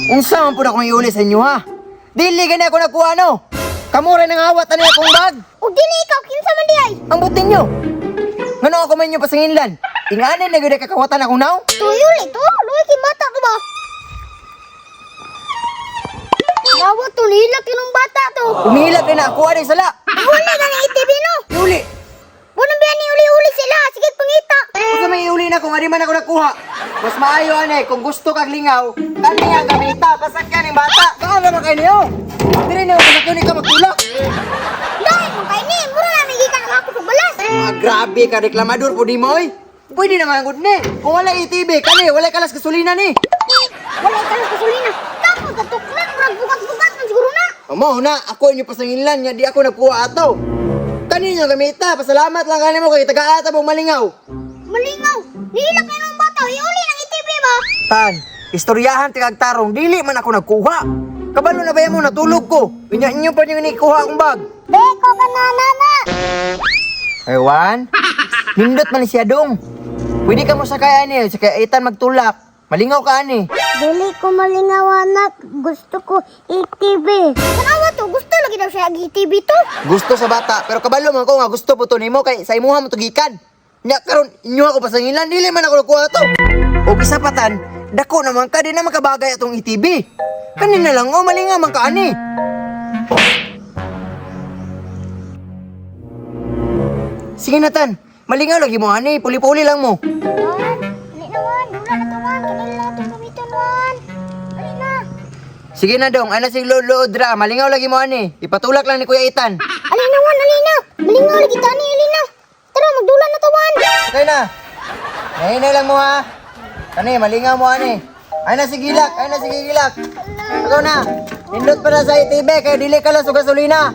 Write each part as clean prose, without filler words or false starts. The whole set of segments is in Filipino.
Unsa man pud akong iuli sa inyo ha? Dili gani ako nagkuha no. Kamura nang awat ani akong bag. O dili ikaw, kinsa man di ay? Ang butin nyo. Ngano ako man nyo pasanginlan? Inganin na gud kakawatan ako now. Tuyol ito, luwi kay bata ko ba? Nawat to, nilak yung bata to. Umilap na ako ani sala. Huli na ng ITV no? Iuli. Bunang biyan ni uli-uli sila, sige pangita. Kung may iuli na kung di man ako nakuha. Mas maayo ani kung gusto kag lingaw, kani nga gamita pasag ka ning bata. Kaan naman kayo niyo? Dire niyo pasag ka magtulak. Dahil mo kay ni, mura namin gikan ang ako sa balas. Grabe ka reklamador po di mo oy. Pwede naman gud ni. Kung wala ITV kani wala kalas gasolina ni. Wala ka ng kasulina. Tapos katuklan, murag bukat-bukat man siguro na. Amo na ako inyo pasanginlan nya di ako nagkuha ato. Kaninyo gamita, pasalamat lang kanimo kay taga-ata mong malingaw. Malingaw, nilak na ng bata, iuli ng ITV ba? Tan, istoryahan ti kag tarong dili man ako nagkuha. Kabalo na ba mo natulog ko? Pinya inyo pa niyo nikuha akong bag. Beko ka na, nana. Ewan, nindot man siya dong. Pwede ka mo sakay ani, sakay itan magtulak. Malingaw ka ani. Dili ko malingaw anak, gusto ko ITV. Kanawa to, gusto lagi daw siya ITV to. Gusto sa bata, pero kabalo man ko nga gusto po to nimo kay sa imuha mo tugikan. Nya karon inyo ako pasangilan dili man ako nakuha to. O isa patan, dako naman ka di na makabagay atong ITV. Kanina lang o malingaw man ka ani. Sige na tan, malingaw lagi mo ani, puli-puli lang mo. Wan, ali na wan, dula na to wan, kanila na to gamiton wan. Ali na. Sige na dong, ana sig lood dra, malingaw lagi mo ani. Ipatulak lang ni Kuya Itan. Ali na wan, ali na. Malingaw lagi tani, ali na. Tara, magdula na to wan. Okay na. Nahinay lang mo ha. Ani, malingaw mo ani. Ay na si Gilak, ay na si Gilak. Ikaw na. Nindot pa na sa ITV kaya dili ka lang sa gasolina.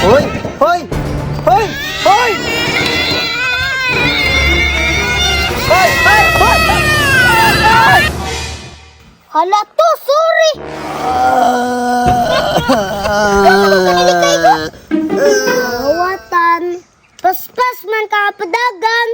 Hoy! Hoy! Hoy! Hoy! Hoy! Hoy! Hoy! Hoy! Hala to, sorry. Awatan. Paspas man ka padagan.